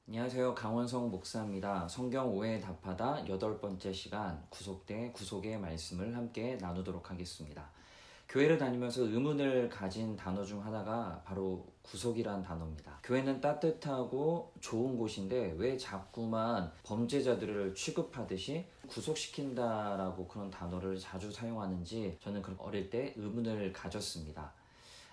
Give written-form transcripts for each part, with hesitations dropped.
안녕하세요. 강원성 목사입니다. 성경 오해 답하다 8번째 시간 구속 대 구속의 말씀을 함께 나누도록 하겠습니다. 교회를 다니면서 의문을 가진 단어 중 하나가 바로 구속이란 단어입니다. 교회는 따뜻하고 좋은 곳인데 왜 자꾸만 범죄자들을 취급하듯이 구속시킨다라고 그런 단어를 자주 사용하는지 저는 어릴 때 의문을 가졌습니다.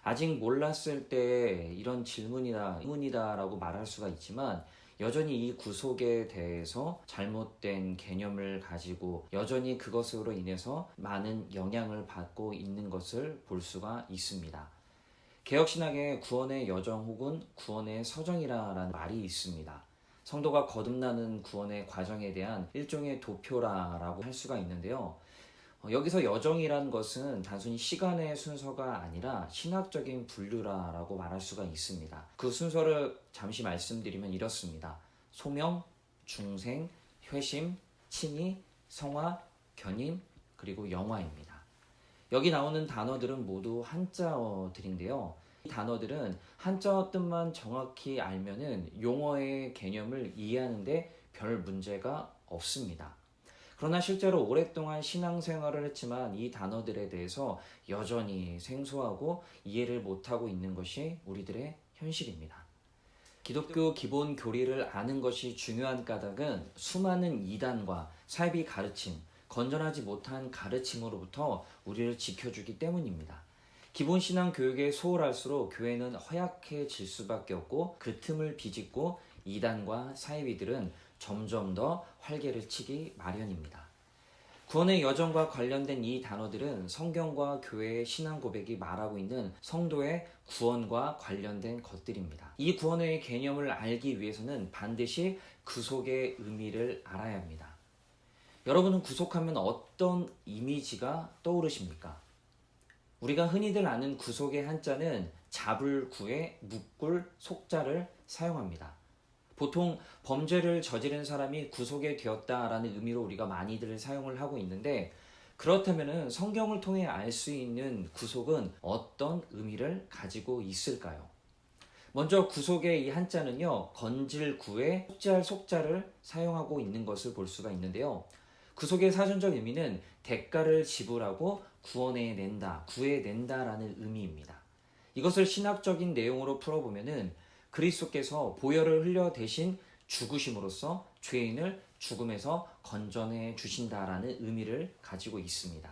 아직 몰랐을 때 이런 질문이다, 의문이다라고 말할 수가 있지만 여전히 이 구속에 대해서 잘못된 개념을 가지고 여전히 그것으로 인해서 많은 영향을 받고 있는 것을 볼 수가 있습니다. 개혁신학의 구원의 여정 혹은 구원의 서정이라는 말이 있습니다. 성도가 거듭나는 구원의 과정에 대한 일종의 도표라고 할 수가 있는데요. 여기서 여정이란 것은 단순히 시간의 순서가 아니라 신학적인 분류라고 말할 수가 있습니다. 그 순서를 잠시 말씀드리면 이렇습니다. 소명, 중생, 회심, 친히, 성화, 견인, 그리고 영화입니다. 여기 나오는 단어들은 모두 한자어들인데요. 이 단어들은 한자어 뜻만 정확히 알면은 용어의 개념을 이해하는데 별 문제가 없습니다. 그러나 실제로 오랫동안 신앙생활을 했지만 이 단어들에 대해서 여전히 생소하고 이해를 못하고 있는 것이 우리들의 현실입니다. 기독교 기본 교리를 아는 것이 중요한 까닭은 수많은 이단과 사이비 가르침, 건전하지 못한 가르침으로부터 우리를 지켜주기 때문입니다. 기본 신앙 교육에 소홀할수록 교회는 허약해질 수밖에 없고 그 틈을 비집고 이단과 사이비들은 점점 더 활개를 치기 마련입니다. 구원의 여정과 관련된 이 단어들은 성경과 교회의 신앙 고백이 말하고 있는 성도의 구원과 관련된 것들입니다. 이 구원의 개념을 알기 위해서는 반드시 구속의 의미를 알아야 합니다. 여러분은 구속하면 어떤 이미지가 떠오르십니까? 우리가 흔히들 아는 구속의 한자는 잡을 구에 묶을 속자를 사용합니다. 보통 범죄를 저지른 사람이 구속에 되었다라는 의미로 우리가 많이들 사용을 하고 있는데 그렇다면 성경을 통해 알 수 있는 구속은 어떤 의미를 가지고 있을까요? 먼저 구속의 이 한자는요, 건질 구에 속죄할 속자를 사용하고 있는 것을 볼 수가 있는데요. 구속의 사전적 의미는 대가를 지불하고 구원해낸다, 구해낸다라는 의미입니다. 이것을 신학적인 내용으로 풀어보면은 그리스도께서 보혈을 흘려 대신 죽으심으로써 죄인을 죽음에서 건져내 주신다라는 의미를 가지고 있습니다.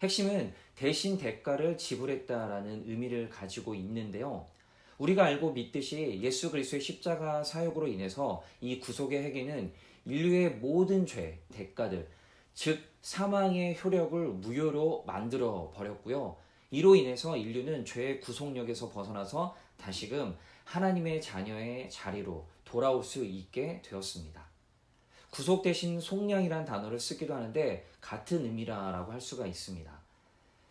핵심은 대신 대가를 지불했다라는 의미를 가지고 있는데요. 우리가 알고 믿듯이 예수 그리스도의 십자가 사역으로 인해서 이 구속의 회개는 인류의 모든 죄, 대가들, 즉 사망의 효력을 무효로 만들어 버렸고요. 이로 인해서 인류는 죄의 구속력에서 벗어나서 다시금 하나님의 자녀의 자리로 돌아올 수 있게 되었습니다. 구속 대신 속량이란 단어를 쓰기도 하는데 같은 의미라고 할 수가 있습니다.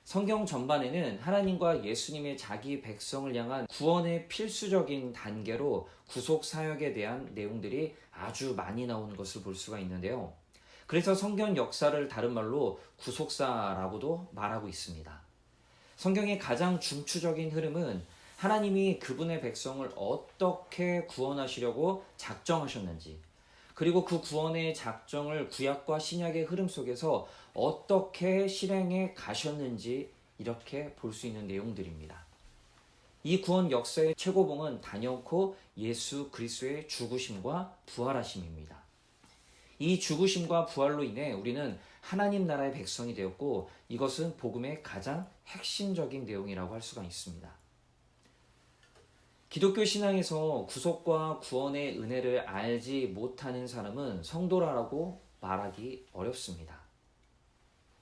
성경 전반에는 하나님과 예수님의 자기 백성을 향한 구원의 필수적인 단계로 구속 사역에 대한 내용들이 아주 많이 나오는 것을 볼 수가 있는데요. 그래서 성경 역사를 다른 말로 구속사라고도 말하고 있습니다. 성경의 가장 중추적인 흐름은 하나님이 그분의 백성을 어떻게 구원하시려고 작정하셨는지, 그리고 그 구원의 작정을 구약과 신약의 흐름 속에서 어떻게 실행해 가셨는지 이렇게 볼 수 있는 내용들입니다. 이 구원 역사의 최고봉은 단연코 예수 그리스도의 죽으심과 부활하심입니다. 이 죽으심과 부활로 인해 우리는 하나님 나라의 백성이 되었고 이것은 복음의 가장 핵심적인 내용이라고 할 수가 있습니다. 기독교 신앙에서 구속과 구원의 은혜를 알지 못하는 사람은 성도라고 말하기 어렵습니다.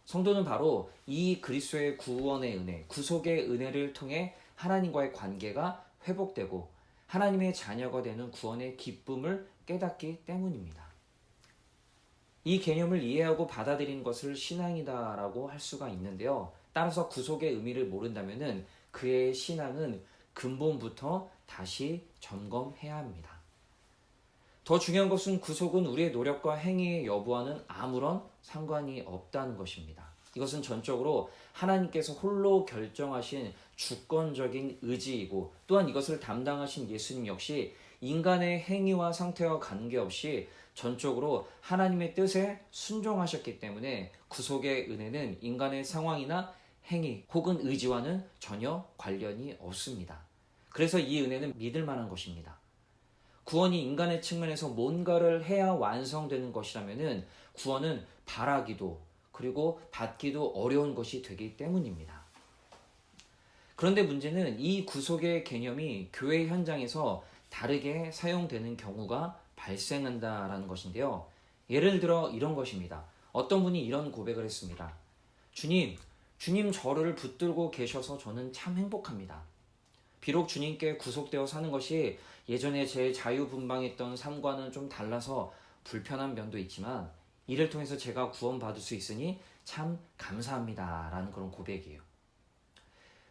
성도는 바로 이 그리스도의 구원의 은혜, 구속의 은혜를 통해 하나님과의 관계가 회복되고 하나님의 자녀가 되는 구원의 기쁨을 깨닫기 때문입니다. 이 개념을 이해하고 받아들이는 것을 신앙이다라고 할 수가 있는데요. 따라서 구속의 의미를 모른다면 그의 신앙은 근본부터 다시 점검해야 합니다. 더 중요한 것은 구속은 우리의 노력과 행위의 여부와는 아무런 상관이 없다는 것입니다. 이것은 전적으로 하나님께서 홀로 결정하신 주권적인 의지이고 또한 이것을 담당하신 예수님 역시 인간의 행위와 상태와 관계없이 전적으로 하나님의 뜻에 순종하셨기 때문에 구속의 은혜는 인간의 상황이나 행위 혹은 의지와는 전혀 관련이 없습니다. 그래서 이 은혜는 믿을 만한 것입니다. 구원이 인간의 측면에서 뭔가를 해야 완성되는 것이라면 구원은 바라기도 그리고 받기도 어려운 것이 되기 때문입니다. 그런데 문제는 이 구속의 개념이 교회 현장에서 다르게 사용되는 경우가 발생한다라는 것인데요. 예를 들어 이런 것입니다. 어떤 분이 이런 고백을 했습니다. 주님 저를 붙들고 계셔서 저는 참 행복합니다. 비록 주님께 구속되어 사는 것이 예전에 제 자유분방했던 삶과는 좀 달라서 불편한 면도 있지만 이를 통해서 제가 구원받을 수 있으니 참 감사합니다 라는 그런 고백이에요.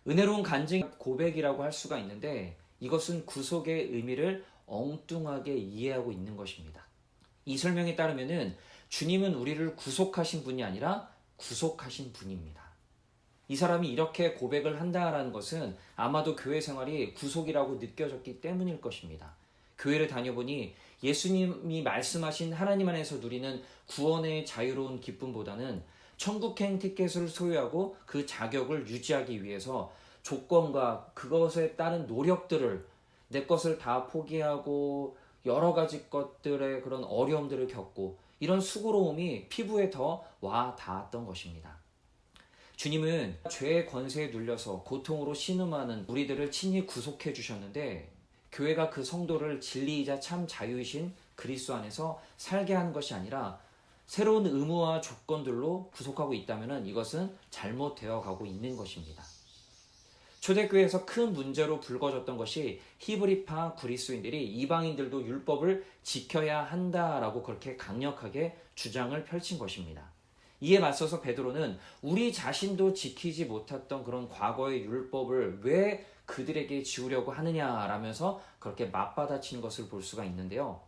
은혜로운 간증 고백이라고 할 수가 있는데 이것은 구속의 의미를 엉뚱하게 이해하고 있는 것입니다. 이 설명에 따르면 주님은 우리를 구속하신 분이 아니라 구속하신 분입니다. 이 사람이 이렇게 고백을 한다라는 것은 아마도 교회 생활이 구속이라고 느껴졌기 때문일 것입니다. 교회를 다녀보니 예수님이 말씀하신 하나님 안에서 누리는 구원의 자유로운 기쁨보다는 천국행 티켓을 소유하고 그 자격을 유지하기 위해서 조건과 그것에 따른 노력들을 내 것을 다 포기하고 여러 가지 것들의 그런 어려움들을 겪고 이런 수고로움이 피부에 더 와 닿았던 것입니다. 주님은 죄의 권세에 눌려서 고통으로 신음하는 우리들을 친히 구속해 주셨는데 교회가 그 성도를 진리이자 참 자유이신 그리스도 안에서 살게 하는 것이 아니라 새로운 의무와 조건들로 구속하고 있다면 이것은 잘못되어 가고 있는 것입니다. 초대교회에서 큰 문제로 불거졌던 것이 히브리파 그리스도인들이 이방인들도 율법을 지켜야 한다라고 그렇게 강력하게 주장을 펼친 것입니다. 이에 맞서서 베드로는 우리 자신도 지키지 못했던 그런 과거의 율법을 왜 그들에게 지우려고 하느냐라면서 그렇게 맞받아친 것을 볼 수가 있는데요.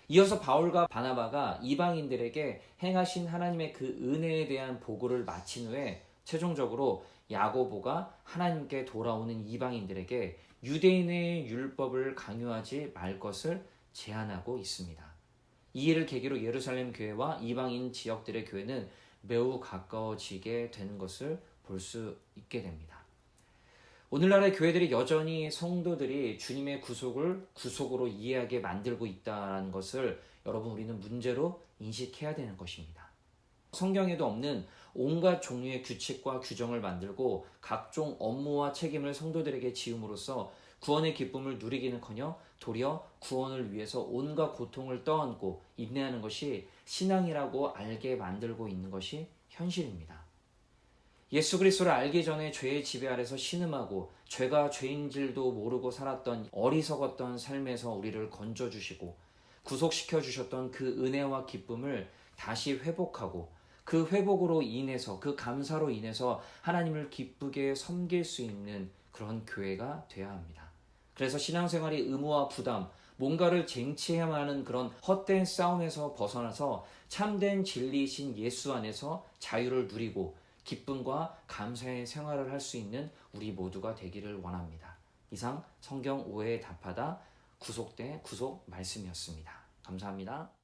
이어서 바울과 바나바가 이방인들에게 행하신 하나님의 그 은혜에 대한 보고를 마친 후에 최종적으로 야고보가 하나님께 돌아오는 이방인들에게 유대인의 율법을 강요하지 말 것을 제안하고 있습니다. 이 일을 계기로 예루살렘 교회와 이방인 지역들의 교회는 매우 가까워지게 되는 것을 볼 수 있게 됩니다. 오늘날의 교회들이 여전히 성도들이 주님의 구속을 구속으로 이해하게 만들고 있다는 것을 여러분 우리는 문제로 인식해야 되는 것입니다. 성경에도 없는 온갖 종류의 규칙과 규정을 만들고 각종 업무와 책임을 성도들에게 지음으로써 구원의 기쁨을 누리기는커녕 도리어 구원을 위해서 온갖 고통을 떠안고 인내하는 것이 신앙이라고 알게 만들고 있는 것이 현실입니다. 예수 그리스도를 알기 전에 죄의 지배 아래서 신음하고 죄가 죄인줄도 모르고 살았던 어리석었던 삶에서 우리를 건져주시고 구속시켜 주셨던 그 은혜와 기쁨을 다시 회복하고 그 회복으로 인해서 그 감사로 인해서 하나님을 기쁘게 섬길 수 있는 그런 교회가 되어야 합니다. 그래서 신앙생활이 의무와 부담, 뭔가를 쟁취해야만 하는 그런 헛된 싸움에서 벗어나서 참된 진리이신 예수 안에서 자유를 누리고 기쁨과 감사의 생활을 할 수 있는 우리 모두가 되기를 원합니다. 이상 성경 오해에 답하다 구속대 구속 말씀이었습니다. 감사합니다.